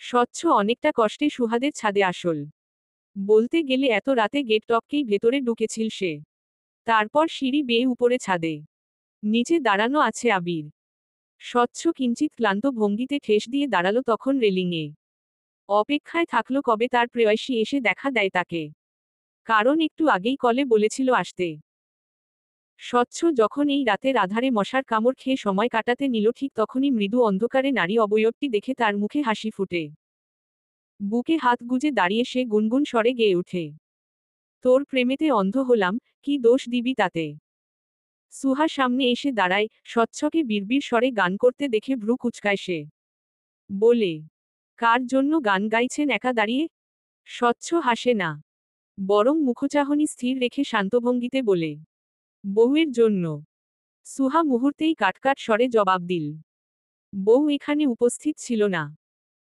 স্বচ্ছ অনেকটা কষ্টে সুহাদের ছাদে আসল। বলতে গেলে এত রাতে গেট টপকেই ভেতরে ঢুকেছিল সে। তারপর সিঁড়ি বেয়ে উপরে ছাদে। নিচে দাঁড়ানো আছে আবির। স্বচ্ছ কিঞ্চিত ক্লান্ত ভঙ্গিতে ঠেস দিয়ে দাঁড়ালো তখন রেলিংয়ে। অপেক্ষায় থাকলো কবে তার প্রেয়সী এসে দেখা দেয় তাকে। কারণ একটু আগেই কলে বলেছিল আসতে। স্বচ্ছ যখন এই রাতের আধারে মশার কামড় খেয়ে সময় কাটাতে নিল ঠিক তখনই মৃদু অন্ধকারে নারী অবয়বটি দেখে তার মুখে হাসি ফুটে। বুকে হাত গুজে দাঁড়িয়ে সে গুনগুন স্বরে গেয়ে ওঠে। তোর প্রেমেতে অন্ধ হলাম, কি দোষ দিবি তাতে। সুহা সামনে এসে দাঁড়ায়, স্বচ্ছকে বিড়বিড় স্বরে গান করতে দেখে ভ্রু কুচকায় সে। বলে, কার জন্য গান গাইছেন একা দাঁড়িয়ে? স্বচ্ছ হাসে না, বরং মুখচাহনি স্থির রেখে শান্তভঙ্গিতে বলে, বউয়ের জন্য। সুহা মুহূর্তেই কাটকাট স্বরে জবাব দিল, বউ এখানে উপস্থিত ছিল না।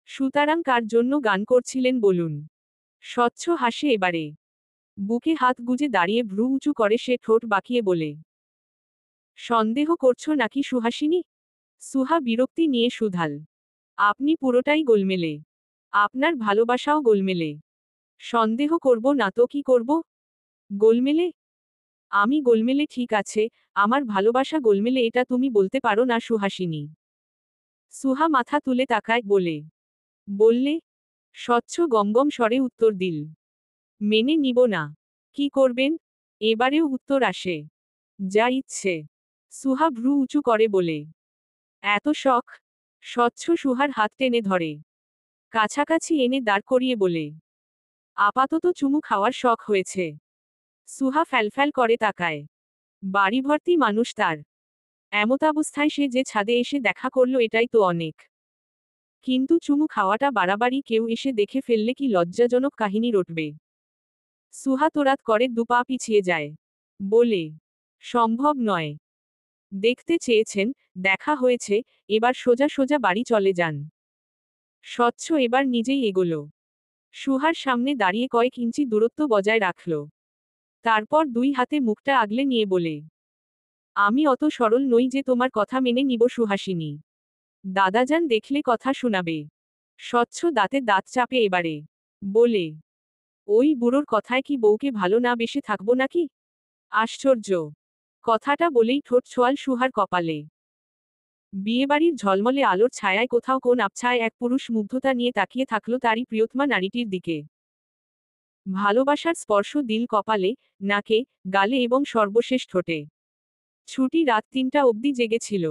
সুতরাং কার জন্য গান করছিলেন বলুন। স্বচ্ছ হাসে এবারে। বুকে হাত গুজে দাঁড়িয়ে ভ্রু উঁচু করে সে ঠোঁট বাঁকিয়ে বলে, সন্দেহ করছো নাকি সুহাসিনী? সুহা বিরক্তি নিয়ে শুধাল, আপনি পুরোটাই গোলমেলে। আপনার ভালোবাসাও গোলমেলে। সন্দেহ করব না তো কি করব? গোলমেলে? আমি গোলমেলে ঠিক আছে, আমার ভালোবাসা গোলমেলে এটা তুমি বলতে পারো না সুহাসিনী। সুহা মাথা তুলে তাকায় বলে, বললে? স্বচ্ছ গমগম স্বরে উত্তর দিল, মেনে নিব না। কি করবেন? এবারেও উত্তর আসে, যা ইচ্ছে। সুহা ভ্রু উঁচু করে বলে, এত শখ? স্বচ্ছ সুহার হাত টেনে ধরে, কাছাকাছি এনে দাঁড় করিয়ে বলে, আপাতত চুমু খাওয়ার শখ হয়েছে। সুহা ফ্যালফ্যাল করে তাকায়। বাড়িভর্তি মানুষ তার। এমতাবস্থায় সে যে ছাদে এসে দেখা করল এটাই তো অনেক। কিন্তু চুমু খাওয়াটা বাড়াবাড়ি, কেউ এসে দেখে ফেললে কি লজ্জাজনক কাহিনী রটবে। সুহা তোরাত করে দুপা পিছিয়ে যায়। বলে, সম্ভব নয়। দেখতে চেয়েছেন, দেখা হয়েছে, এবার সোজা সোজা বাড়ি চলে যান। স্বচ্ছ এবার নিজেই এগোলো। সুহার সামনে দাঁড়িয়ে কয়েক ইঞ্চি দূরত্ব বজায় রাখল। তারপর দুই হাতে মুখটা আগলে নিয়ে বলে, আমি অত সরল নই যে তোমার কথা মেনে নিব সুহাসিনী। দাদাজান দেখলে কথা শোনাবে। স্বচ্ছ দাঁতে দাঁত চাপে এবারে। বলে, ওই বুড়োর কথায় কি বউকে ভালো না বেসে থাকবো নাকি? আশ্চর্য। কথাটা বলেই ঠোঁট ছোঁয়াল সুহার কপালে। বিয়েবাড়ির ঝলমলে আলোর ছায়ায় কোথাও কোন আবছায় এক পুরুষ মুগ্ধতা নিয়ে তাকিয়ে থাকলো তারই প্রিয়তমা নারীটির দিকে। ভালোবাসার স্পর্শ দিল কপালে, নাকে, গালে এবং সর্বশেষ ঠোঁটে। ছুটি রাত ৩টা অবধি জেগেছিল।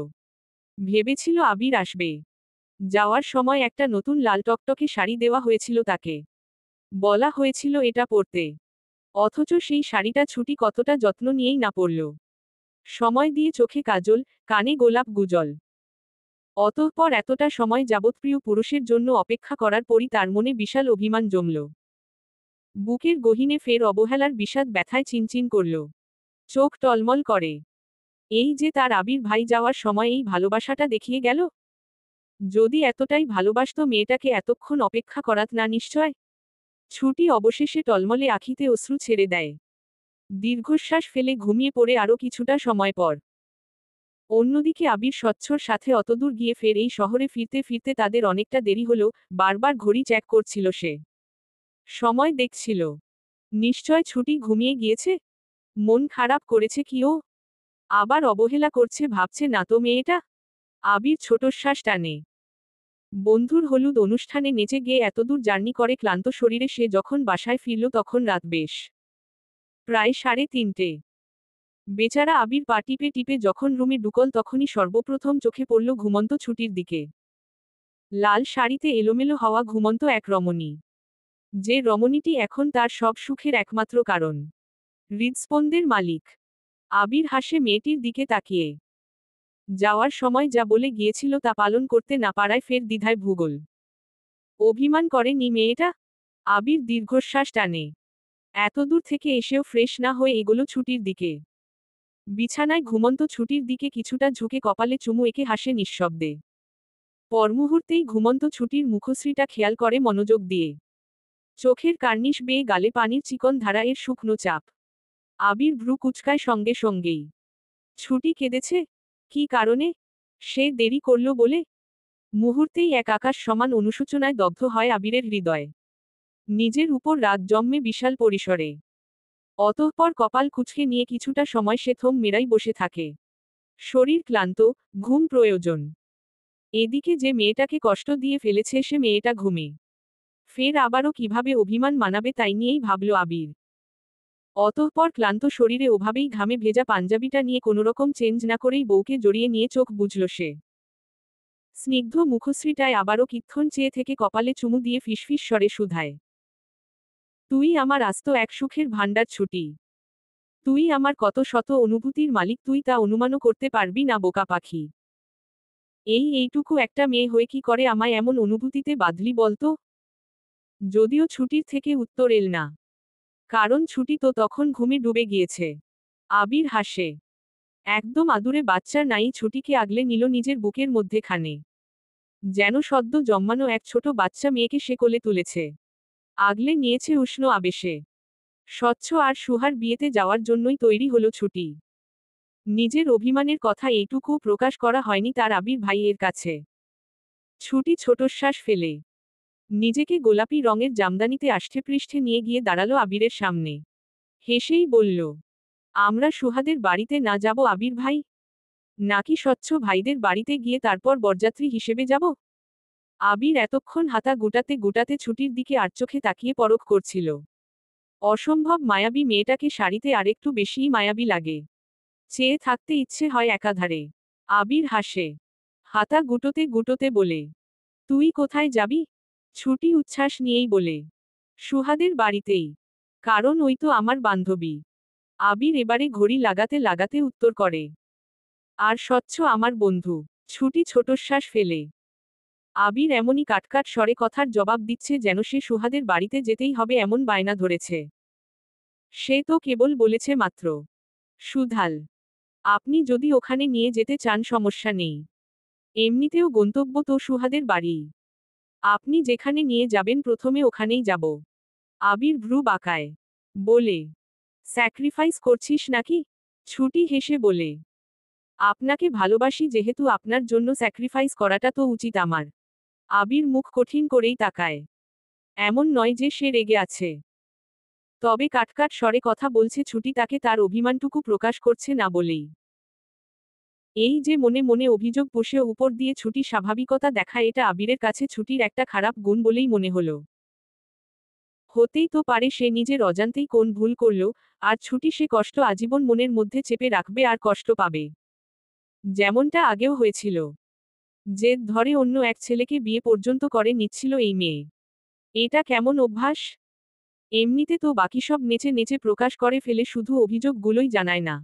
ভেবেছিল আবির আসবে। যাওয়ার সময় একটা নতুন লাল টকটকে শাড়ি দেওয়া হয়েছিল তাকে। বলা হয়েছিল এটা পরতে। অথচ সেই শাড়িটা ছুটি কতটা যত্ন নিয়েই না পরল। সময় দিয়ে চোখে কাজল, কানে গোলাপ গুজল। অতঃপর এতটা সময় যাবৎ প্রিয় পুরুষের জন্য অপেক্ষা করার পরই তার মনে বিশাল অভিমান জমল। বুকের গহীনে ফের অবহেলার বিষাদ ব্যথায় চিনচিন করল। চোখ টলমল করে। এই যে তার আবির ভাই যাওয়ার সময় এই ভালোবাসাটা দেখিয়ে গেল। যদি এতটাই ভালোবাসত মেয়েটাকে এতক্ষণ অপেক্ষা করাত না নিশ্চয়। ছুটি অবশেষে টলমলে আখিতে অশ্রু ছেড়ে দেয়। দীর্ঘশ্বাস ফেলে ঘুমিয়ে পড়ে আরও কিছুটা সময় পর। অন্যদিকে আবির স্বচ্ছর সাথে অতদূর গিয়ে ফের এই শহরে ফিরতে ফিরতে তাদের অনেকটা দেরি হলো, বারবার ঘড়ি চেক করছিল সে। সময় দেখছিল। নিশ্চয় ছুটি ঘুমিয়ে গিয়েছে। মন খারাপ করেছে কি ও? আবার অবহেলা করছে ভাবছে না তো মেয়েটা? আবির ছোটশ্বাস টানে। বন্ধুর হলুদ অনুষ্ঠানে নেচে গিয়ে এতদূর জার্নি করে ক্লান্ত শরীরে সে যখন বাসায় ফিরল তখন রাত বেশ প্রায় 3:30। বেচারা আবির পা টিপে টিপে যখন রুমে ঢুকল তখনই সর্বপ্রথম চোখে পড়ল ঘুমন্ত ছুটির দিকে। লাল শাড়িতে এলোমেলো হওয়া ঘুমন্ত এক রমণী। যে রমণীটি এখন তার সব সুখের একমাত্র কারণ। হৃদস্পন্দের মালিক। আবির হাসে মেয়েটির দিকে তাকিয়ে। যাওয়ার সময় যা বলে গিয়েছিল তা পালন করতে না পারায় ফের দ্বিধায় ভূগোল। অভিমান করেনি মেয়েটা? আবির দীর্ঘশ্বাস টানে। এতদূর থেকে এসেও ফ্রেশ না হয়ে এগোলো ছুটির দিকে। বিছানায় ঘুমন্ত ছুটির দিকে কিছুটা ঝুঁকে কপালে চুমু এঁকে হাসে নিঃশব্দে। পরমুহূর্তেই ঘুমন্ত ছুটির মুখশ্রীটা খেয়াল করে মনোযোগ দিয়ে। চোখের কার্নিশ বেয়ে গালে পানির চিকন ধারা এর শুকনো চাপ। আবির ভ্রু কুচকায় সঙ্গে সঙ্গেই। ছুটি কেঁদেছে? কি কারণে? সে দেরি করল বলে? মুহূর্তেই এক আকাশ সমান অনুশোচনায় দগ্ধ হয় আবিরের হৃদয়। নিজের উপর রাগ জন্মে বিশাল পরিসরে। অতঃপর কপাল কুঁচকে নিয়ে কিছুটা সময় সে থম মেরাই বসে থাকে। শরীর ক্লান্ত, ঘুম প্রয়োজন। এদিকে যে মেয়েটাকে কষ্ট দিয়ে ফেলেছে সে মেয়েটা ঘুমে। ফের আবারও কিভাবে অভিমান মানাবে তাই নিয়েই ভাবল আবির। অতঃপর ক্লান্ত শরীরে ওভাবেই ঘামে ভেজা পাঞ্জাবিটা নিয়ে কোনোরকম চেঞ্জ না করেই বউকে জড়িয়ে নিয়ে চোখ বুজল সে। স্নিগ্ধ মুখশ্রীটায় আবারও কিক্ষণ চেয়ে থেকে কপালে চুমু দিয়ে ফিসফিস স্বরে শুধায়, তুই আমার আস্ত এক সুখের ভাণ্ডার ছুটি। তুই আমার কত শত অনুভূতির মালিক, তুই তা অনুমানও করতে পারবি না বোকা পাখি। এইটুকু একটা মেয়ে হয়ে কি করে আমায় এমন অনুভূতিতে বাঁধলি বলতো? যদিও ছুটির থেকে উত্তর এল না। কারণ ছুটি তো তখন ঘুমে ডুবে গিয়েছে। আবির হাসে। একদম আদুরে বাচ্চার নাই ছুটিকে আগলে নিল নিজের বুকের মধ্যে খানে। যেন সদ্য জন্মানো এক ছোট বাচ্চা মেয়েকে সে কোলে তুলেছে। আগলে নিয়েছে উষ্ণ আবেশে। স্বচ্ছ আর সুহার বিয়েতে যাওয়ার জন্যই তৈরি হলো ছুটি। নিজের অভিমানের কথা এইটুকু প্রকাশ করা হয়নি তার আবির ভাইয়ের কাছে। ছুটি ছোটশ্বাস ফেলে নিজেকে গোলাপি রঙের জামদানিতে আষ্টেপৃষ্ঠে নিয়ে গিয়ে দাঁড়ালো আবিরের সামনে। হেসেই বলল, আমরা সুহাদের বাড়িতে না যাব আবির ভাই? নাকি স্বচ্ছ ভাইদের বাড়িতে গিয়ে তারপর বরযাত্রী হিসেবে যাব? আবির এতক্ষণ হাতা গুটাতে গুটাতে ছুটির দিকে আড়চোখে তাকিয়ে পরখ করছিল। অসম্ভব মায়াবী মেয়েটাকে শাড়িতে আরেকটু বেশিই মায়াবী লাগে। চেয়ে থাকতে ইচ্ছে হয় একাধারে। আবির হাসে। হাতা গুটোতে গুটোতে বলে, তুই কোথায় যাবি? ছুটি উচ্ছ্বাস নিয়েই বলে, সুহাদের বাড়িতেই। কারণ ওই তো আমার বান্ধবী। আবির এবারে ঘড়ি লাগাতে লাগাতে উত্তর করে, আর স্বচ্ছ আমার বন্ধু। ছুটি ছোটশ্বাস ফেলে আবির এমনই কাটকাট স্বরে কথার জবাব দিচ্ছে যেন সে সুহাদের বাড়িতে যেতেই হবে এমন বায়না ধরেছে। সে তো কেবল বলেছে মাত্র, সুধাল, আপনি যদি ওখানে নিয়ে যেতে চান সমস্যা নেই। এমনিতেও গন্তব্য তো সুহাদের বাড়ি। আপনি যেখানে নিয়ে যাবেন প্রথমে ওখানেই যাব। আবির ভ্রু বাঁকায়। বলে, স্যাক্রিফাইস করছিস নাকি? ছুটি হেসে বলে, আপনাকে ভালোবাসি যেহেতু আপনার জন্য স্যাক্রিফাইস করাটা তো উচিত আমার। আবির মুখ কঠিন করেই তাকায়। এমন নয় যে সে রেগে আছে। তবে কাটকাট স্বরে কথা বলছে ছুটি তাকে তার অভিমানটুকু প্রকাশ করছে না বলেই। এই যে মনে মনে অভিযোগ পুষে উপর দিয়ে ছুটি স্বাভাবিকতা দেখায় এটা আবিরের কাছে ছুটির একটা খারাপ গুণ বলেই মনে হলো। হতেই তো পারে সে নিজের অজান্তেই কোন ভুল করল, আর ছুটি সে কষ্ট আজীবন মনের মধ্যে চেপে রাখবে আর কষ্ট পাবে। যেমনটা আগেও হয়েছিল। জেদ ধরে অন্য এক ছেলেকে বিয়ে পর্যন্ত করে নিচ্ছিল এই মেয়ে। এটা কেমন অভ্যাস? এমনিতে তো বাকি সব নেচে নেচে প্রকাশ করে ফেলে, শুধু অভিযোগগুলোই জানায় না।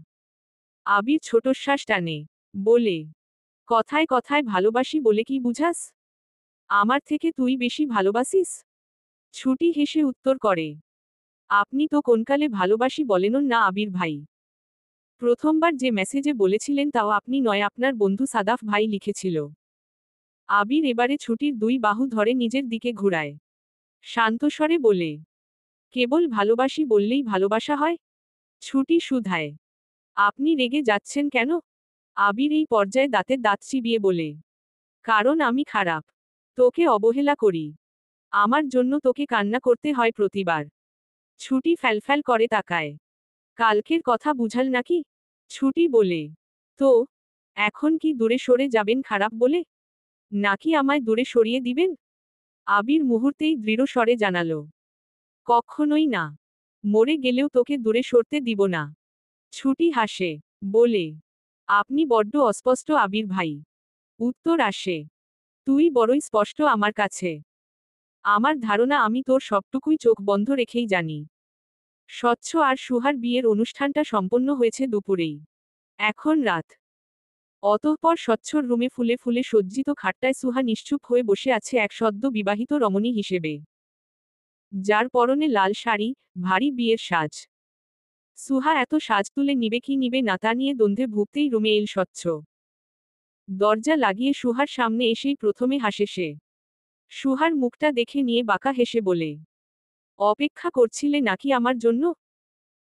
আবির ছোটশ্বাস টানে। বলে, কথায় কথায় ভালোবাসি বলে কি বুঝাস? আমার থেকে তুই বেশি ভালোবাসিস? ছুটি হেসে উত্তর করে, আপনি তো কোনকালে ভালোবাসি বলেনন না আবির ভাই। প্রথমবার যে মেসেজে বলেছিলেন তাও আপনি নয়, আপনার বন্ধু সাদাফ ভাই লিখেছিল। আবির এবারে ছুটির দুই বাহু ধরে নিজের দিকে ঘুরায়। শান্তস্বরে বলে, কেবল ভালোবাসি বললেই ভালোবাসা হয়? ছুটি শুধায়, আপনি রেগে যাচ্ছেন কেন? আবির এই পর্যায়ে দাঁতের দাঁত চিবিয়ে বলে, কারণ আমি খারাপ। তোকে অবহেলা করি। আমার জন্য তোকে কান্না করতে হয় প্রতিবার। ছুটি ফ্যালফ্যাল করে তাকায়। কালকের কথা বুঝাল নাকি? ছুটি বলে, তো এখন কি দূরে সরে যাবেন খারাপ বলে? নাকি আমায় দূরে সরিয়ে দিবেন? আবির মুহূর্তেই দৃঢ় স্বরে জানালো, কখনোই না। মরে গেলেও তোকে দূরে সরতে দিব না। ছুটি হাসে। বলে, আপনি বড্ড অস্পষ্ট আবির ভাই। উত্তর আসে, তুই বড়ই স্পষ্ট আমার কাছে। আমার ধারণা আমি তোর সবটুকুই চোখ বন্ধ রেখেই জানি। স্বচ্ছ আর সুহার বিয়ের অনুষ্ঠানটা সম্পন্ন হয়েছে দুপুরেই। এখন রাত। অতঃপর স্বচ্ছর রুমে ফুলে ফুলে সজ্জিত খাটটায় সুহা নিশ্চুপ হয়ে বসে আছে এক সদ্য বিবাহিত রমণী হিসেবে। যার পরনে লাল শাড়ি, ভারী বিয়ের সাজ। সুহা এত সাজ তুলে নিবে কি নিবে না তা নিয়ে দ্বন্দ্বে ভুগতেই রুমে এল স্বচ্ছ। দরজা লাগিয়ে সুহার সামনে এসেই প্রথমে হাসে সে। সুহার মুখটা দেখে নিয়ে বাঁকা হেসে বলে, অপেক্ষা করছিলে নাকি আমার জন্য?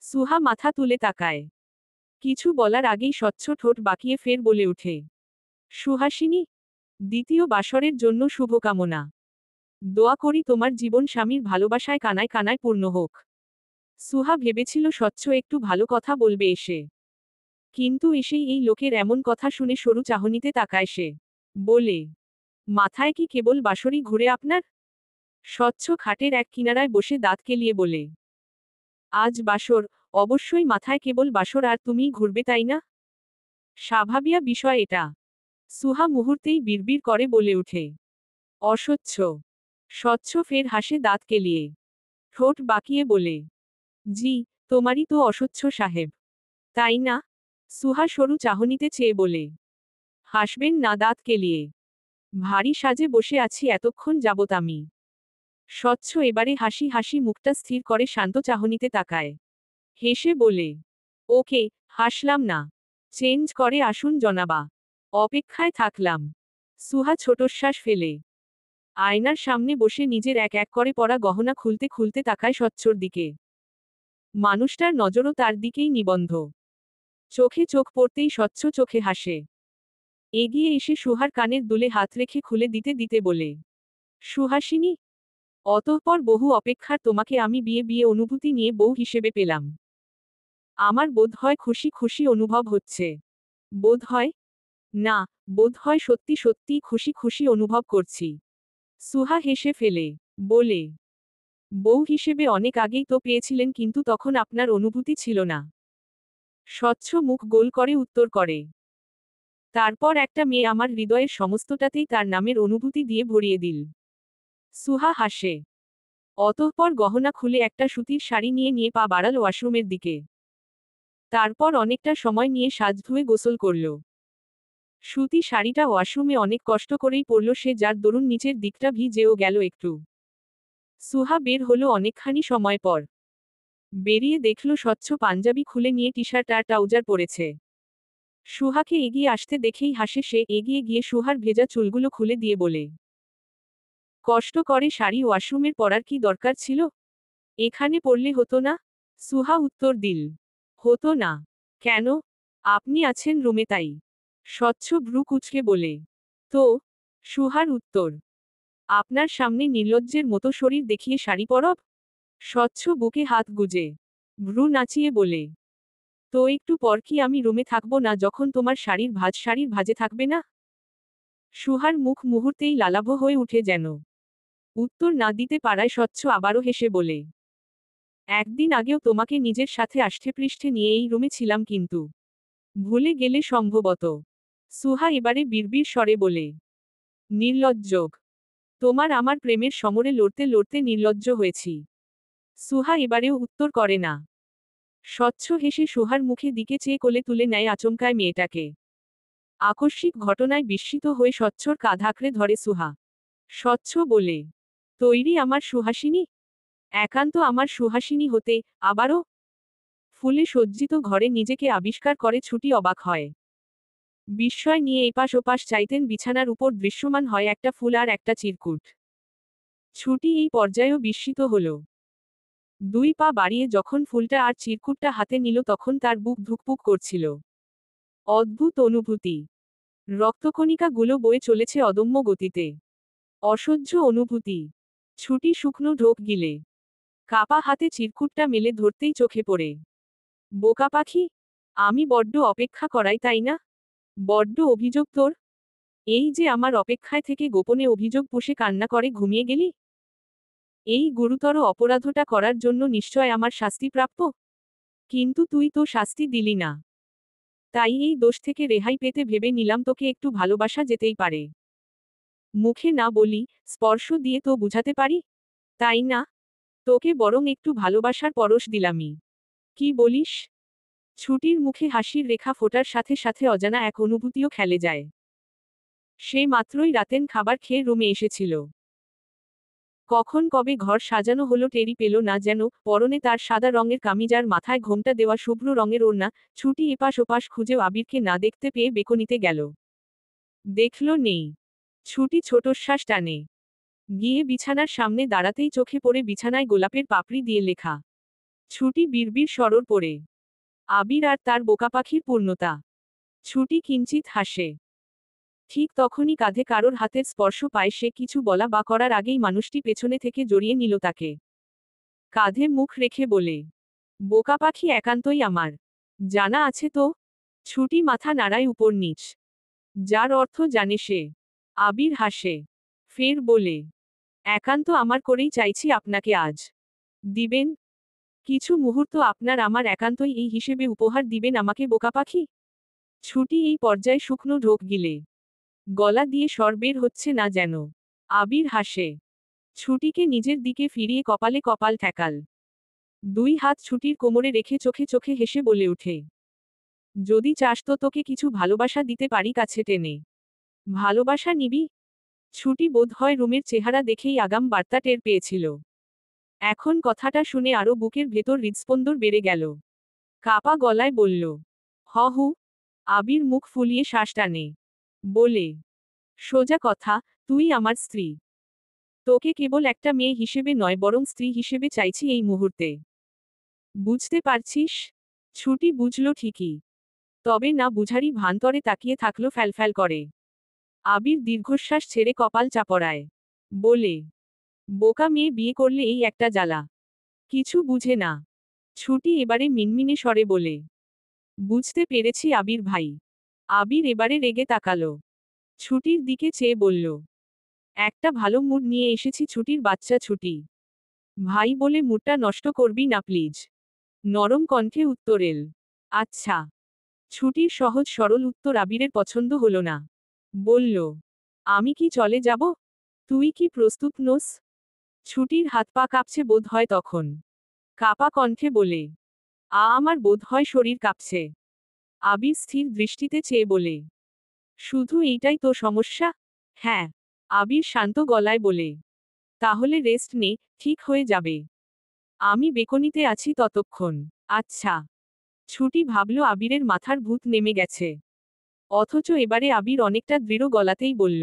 সুহা মাথা তুলে তাকায়। কিছু বলার আগেই স্বচ্ছ ঠোঁট বাঁকিয়ে ফের বলে ওঠে, সুহাসিনী। দ্বিতীয় বাসরের জন্য শুভকামনা। দোয়া করি তোমার জীবন স্বামীর ভালোবাসায় কানায় কানায় পূর্ণ হোক। সুহা ভেবেছিল স্বচ্ছ একটু ভালো কথা বলবে এসে, কিন্তু এসেই এই লোকের এমন কথা শুনে সরু চাহনিতে তাকায় সে। বলে, মাথায় কি কেবল বাঁশরি ঘুরে আপনার? স্বচ্ছ খাটের এক কিনারায় বসে দাঁত কেলিয়ে বলে, আজ বাসর, অবশ্যই মাথায় কেবল বাসর আর তুমিই ঘুরবে তাই না? স্বাভাবিয়া বিষয় এটা। সুহা মুহূর্তেই বিড়বিড় করে বলে উঠে, অস্বচ্ছ। স্বচ্ছ ফের হাসে দাঁত কেলিয়ে, ঠোঁট বাঁকিয়ে বলে, জি, তোমারই তো অস্বচ্ছ সাহেব, তাই না? সুহা সরু চাহনিতে চেয়ে বলে, হাসবেন না দাঁত কেলিয়ে? ভারী সাজে বসে আছি এতক্ষণ যাবত আমি। স্বচ্ছ এবারে হাসি হাসি মুখটা স্থির করে শান্ত চাহনিতে তাকায়। হেসে বলে, ওকে, হাসলাম না। চেঞ্জ করে আসুন জনাবা। অপেক্ষায় থাকলাম। সুহা ছোটশ্বাস ফেলে আয়নার সামনে বসে নিজের এক এক করে পরা গহনা খুলতে খুলতে তাকায় স্বচ্ছর দিকে। মানুষটার নজরও তার দিকেই নিবন্ধ। চোখে চোখ পড়তেই স্বচ্ছ চোখে হাসে। এগিয়ে এসে সুহার কানের দুলে হাত রেখে খুলে দিতে দিতে বলে, সুহাসিনী, অতঃপর বহু অপেক্ষার তোমাকে আমি বিয়ে বিয়ে অনুভূতি নিয়ে বউ হিসেবে পেলাম। আমার বোধ হয় খুশি খুশি অনুভব হচ্ছে। বোধ হয় না, বোধ হয় সত্যি সত্যি খুশি খুশি অনুভব করছি। সুহা হেসে ফেলে বলে, বউ হিসেবে অনেক আগেই তো পেয়েছিলেন, কিন্তু তখন আপনার অনুভূতি ছিল না। স্বচ্ছ মুখ গোল করে উত্তর করে, তারপর একটা মেয়ে আমার হৃদয়ের সমস্তটাতেই তার নামের অনুভূতি দিয়ে ভরিয়ে দিল। সুহা হাসে। অতঃপর গহনা খুলে একটা সুতির শাড়ি নিয়ে নিয়ে পা বাড়াল ওয়াশরুমের দিকে। তারপর অনেকটা সময় নিয়ে সাজ ধুয়ে গোসল করল। সুতি শাড়িটা ওয়াশরুমে অনেক কষ্ট করেই পরল সে, যার দরুন নিচের দিকটা ভিজেও গেল একটু। সুহা বের হলো অনেকখানি সময় পর। বেরিয়ে দেখল স্বচ্ছ পাঞ্জাবি খুলে নিয়ে টি শার্ট আর ট্রাউজার পরেছে। সুহাকে এগিয়ে আসতে দেখেই হাসে সে, এগিয়ে গিয়ে সুহার ভেজা চুলগুলো খুলে দিয়ে বলে, কষ্ট করে শাড়ি ওয়াশরুমের পরার কি দরকার ছিল? এখানে পরলে হতো না? সুহা উত্তর দিল, হতো না। কেন? আপনি আছেন রুমে তাই। স্বচ্ছ ভ্রু কুঁচকে বলে, তো? সুহার উত্তর, আপনার সামনে নির্লজ্জের মতো শরীর দেখিয়ে শাড়ি পরব? স্বচ্ছ বুকে হাত গুজে ভ্রু নাচিয়ে বলে, তো একটু পর কি আমি রুমে থাকবো না যখন তোমার শাড়ির ভাজে থাকবে না? সুহার মুখ মুহূর্তেই লালাভ হয়ে উঠে যেন। উত্তর না দিতে পারায় স্বচ্ছ আবারও হেসে বলে, একদিন আগেও তোমাকে নিজের সাথে আষ্টেপৃষ্ঠে নিয়ে এই রুমে ছিলাম, কিন্তু ভুলে গেলে সম্ভবত। সুহা এবারে বিড়বিড় স্বরে বলে, নির্লজ্জক। তোমার আমার প্রেমের সমরে লড়তে লড়তে নির্লজ্জ হয়েছি। সুহা এবারেও উত্তর করে না। স্বচ্ছ হেসে সুহার মুখে দিকে চেয়ে কোলে তুলে নেয় আচমকায় মেয়েটাকে। আকস্মিক ঘটনায় বিস্মিত হয়ে স্বচ্ছর কাঁধ আঁকড়ে ধরে সুহা। স্বচ্ছ বলে, তৈরি আমার সুহাসিনী? একান্ত আমার সুহাসিনী হতে, আবারও? ফুলে সজ্জিত ঘরে নিজেকে আবিষ্কার করে ছুটি অবাক হয়। বিস্ময় নিয়ে এপাশ ওপাশ চাইতেন, বিছানার উপর দৃশ্যমান হয় একটা ফুল আর একটা চিরকুট। ছুটি এই পর্যায়েও বিস্মিত হল। দুই পা বাড়িয়ে যখন ফুলটা আর চিরকুটটা হাতে নিল তখন তার বুক ধুকপুক করছিল। অদ্ভুত অনুভূতি। রক্তকণিকাগুলো বয়ে চলেছে অদম্য গতিতে। অসহ্য অনুভূতি। ছুটি শুকনো ঢোক গিলে কাপা হাতে চিরকুটটা মেলে ধরতেই চোখে পড়ে, বোকা পাখি, আমি বড্ড অপেক্ষা করাই তাই না? বড্ড অভিযোগ তোর। এই যে আমার অপেক্ষায় থেকে গোপনে অভিযোগ পুষে কান্না করে ঘুমিয়ে গেলি। এই গুরুতর অপরাধটা করার জন্য নিশ্চয় আমার শাস্তি প্রাপ্য। কিন্তু তুই তো শাস্তি দিলি না। তাই এই দোষ থেকে রেহাই পেতে ভেবে নিলাম তোকে একটু ভালোবাসা যেতেই পারে। মুখে না বলি, স্পর্শ দিয়ে তো বুঝাতে পারি, তাই না? তোকে বরং একটু ভালোবাসার পরশ দিলামই। কি বলিস? ছুটির মুখে হাসির রেখা ফোটার সাথে সাথে অজানা এক অনুভূতিও খেলে যায়। সে মাত্রই রাতের খাবার খেয়ে রুমে এসেছিল। কখন কবে ঘর সাজানো হলো টেরি পেল না যেন। পরনে তার সাদা রঙের কামিজ আর মাথায় ঘোমটা দেওয়া শুভ্র রঙের ওড়না। ছুটি এপাশ ওপাশ খুঁজেও আবিরকে না দেখতে পেয়ে বেকনিতে গেল। দেখল নেই। ছুটি ছোটশ্বাস টানে গিয়ে বিছানার সামনে দাঁড়াতেই চোখে পড়ে বিছানায় গোলাপের পাপড়ি দিয়ে লেখা। ছুটি বিড়বিড় সরর পড়ে, আবির আর তার বোকা পাখির পূর্ণতা। ছুটি কিঞ্চিত হাসে। ঠিক তখনই কাঁধে কারোর হাতের স্পর্শ পায়, সে কিছু বলা বা করার আগেই মানুষটি পেছনে থেকে জড়িয়ে নিল তাকে। কাঁধে মুখ রেখে বলে, বোকা পাখি একান্তই আমার। জানা আছে তো? ছুটি মাথা নাড়ায় উপর নিচ, যার অর্থ জানে সে। আবির হাসে, ফের বলে, একান্ত আমার করেই চাইছি আপনাকে আজ। দিবেন? কিছু মুহূর্ত আপনার আমার একান্তই এই হিসেবে উপহার দিবেন আমাকে বোকা পাখি? ছুটি এই পর্যায়ে শুকনো ঢোক গিলে গলা দিয়ে স্বর বের হচ্ছে না যেন। আবির হাসে, ছুটিকে নিজের দিকে ফিরিয়ে কপালে কপাল ঠেকাল। দুই হাত ছুটির কোমরে রেখে চোখে চোখে হেসে বলে উঠে, যদি চাস তো তোকে কিছু ভালোবাসা দিতে পারি কাছে টেনে। ভালোবাসা নিবি? ছুটি বোধ হয় রুমের চেহারা দেখেই আগাম বার্তা টের পেয়েছিল। এখন কথাটা শুনে আরো বুকের ভেতর হৃদস্পন্দর বেড়ে গেল। কাপা গলায় বলল, হু। আবির মুখ ফুলিয়ে শ্বাস টানে। বলে, সোজা কথা, তুই আমার স্ত্রী। তোকে কেবল একটা মেয়ে হিসেবে নয় বরং স্ত্রী হিসেবে চাইছি এই মুহূর্তে। বুঝতে পারছিস? ছুটি বুঝল ঠিকই, তবে না বুঝারই ভান্তরে তাকিয়ে থাকলো ফ্যালফ্যাল করে। আবির দীর্ঘশ্বাস ছেড়ে কপাল চাপড়ায়। বলে, বোকা মেয়ে বিয়ে করলে এই একটা জ্বালা। কিছু বুঝে না। ছুটি এবারে মিনমিনে স্বরে বলে, বুঝতে পেরেছি আবির ভাই। আবির এবারে রেগে তাকালো। ছুটির দিকে চেয়ে বলল, একটা ভালো মুড নিয়ে এসেছি ছুটির বাচ্চা ছুটি। ভাই বলে মুডটা নষ্ট করবি না প্লিজ। নরম কণ্ঠে উত্তর এল। আচ্ছা। ছুটির সহজ সরল উত্তর আবিরের পছন্দ হলো না। বলল, আমি কি চলে যাব? তুই কি প্রস্তুত নোস? ছুটির হাত পা কাঁপছে বোধ হয় তখন। কাপা কণ্ঠে বলে, আমার বোধ হয় শরীর কাঁপছে। আবির স্থির দৃষ্টিতে চেয়ে বলে, শুধু এইটাই তো সমস্যা? হ্যাঁ। আবির শান্ত গলায় বলে, তাহলে রেস্ট নে, ঠিক হয়ে যাবে। আমি বেকনিতে আছি ততক্ষণ। আচ্ছা। ছুটি ভাবল আবিরের মাথার ভূত নেমে গেছে। অথচ এবারে আবির অনেকটা দৃঢ় গলাতেই বলল,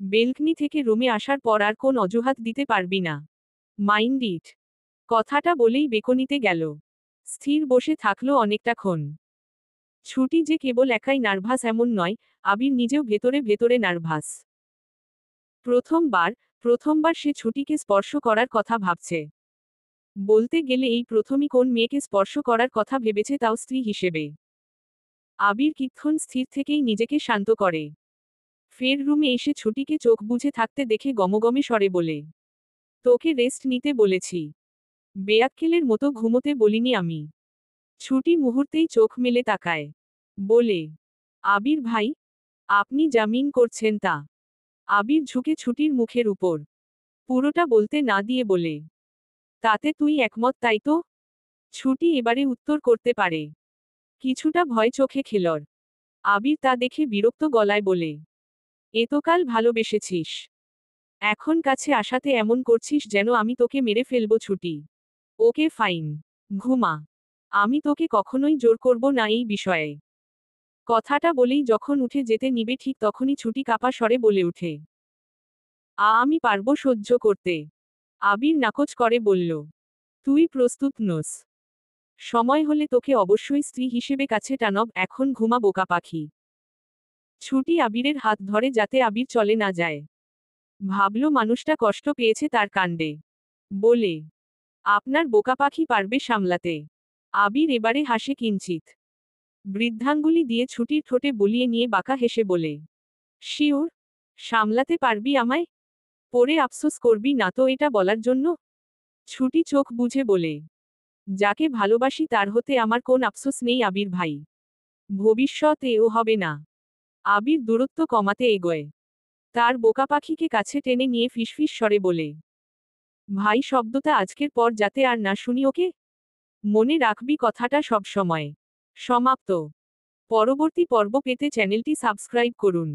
বেলকনি থেকে রুমে আসার পর আর কোন অজুহাত দিতে পারবি না। Mind it. কথাটা বলেই বেকনিতে গেল। স্থির বসে থাকলো অনেকটাক্ষণ। ছুটি যে কেবল একাই নার্ভাস এমন নয়, আবির নিজেও ভেতরে ভেতরে নার্ভাস। প্রথমবার সে ছুটিকে স্পর্শ করার কথা ভাবছে। বলতে গেলে এই প্রথমই কোন মেয়েকে স্পর্শ করার কথা ভেবেছে, তাও স্ত্রী হিসেবে। আবির কিক্ষণ স্থির থেকেই নিজেকে শান্ত করে। ফের রুমে এসে ছুটিকে চোখ বুজে থাকতে দেখে গমগমে স্বরে বলে, তোকে রেস্ট নিতে বলেছি। বেয়াক্কেলের মতো ঘুমোতে বলিনি আমি। ছুটি মুহূর্তেই চোখ মেলে তাকায়। বলে, আবির ভাই, আপনি জামিন করছেন তা? আবির ঝুঁকে ছুটির মুখের উপর পুরোটা বলতে না দিয়ে বলে, তাতে তুই একমত তাই তো? ছুটি এবারে উত্তর করতে পারে। কিছুটা ভয় চোখে খেলর। আবির তা দেখে বিরক্ত গলায় বলে, এতকাল ভালোবেসেছিস, এখন কাছে আসাতে এমন করছিস যেন আমি তোকে মেরে ফেলবো ছুটি। ওকে ফাইন, ঘুমা। আমি তোকে কখনোই জোর করব না এই বিষয়ে। কথাটা বলেই যখন উঠে যেতে নিবে ঠিক তখনই ছুটি কাপা স্বরে বলে উঠে, আমি পারবো সহ্য করতে। আবির নাকচ করে বলল, তুই প্রস্তুত নোস? সময় হলে তোকে অবশ্যই স্ত্রী হিসেবে কাছে টানব, এখন ঘুমা বোকা পাখি। ছুটি আবিরের হাত ধরে যাতে আবির চলে না যায়। ভাবল মানুষটা কষ্ট পেয়েছে তার কাণ্ডে। বলে, আপনার বোকা পাখি পারবে সামলাতে। আবির এবারে হাসে কিঞ্চিত। বৃদ্ধাঙ্গুলি দিয়ে ছুটির ঠোঁটে বুলিয়ে নিয়ে বাঁকা হেসে বলে, শিওর? সামলাতে পারবি আমায়? পরে আফসোস করবি না তো এটা বলার জন্য? ছুটি চোখ বুঝে বলে, যাকে ভালোবাসি তার হতে আমার কোন আফসোস নেই আবির ভাই। ভবিষ্যতেও হবে না। আবির দূরত্ব কমাতে এগোয়। তার বোকা পাখিকে কাছে টেনে নিয়ে ফিসফিস স্বরে বলে, ভাই শব্দটা আজকের পর যাতে আর না শুনি ওকে। মনে রাখবি কথাটা সব সময়। সমাপ্ত। পরবর্তী পর্ব পেতে চ্যানেলটি সাবস্ক্রাইব করুন।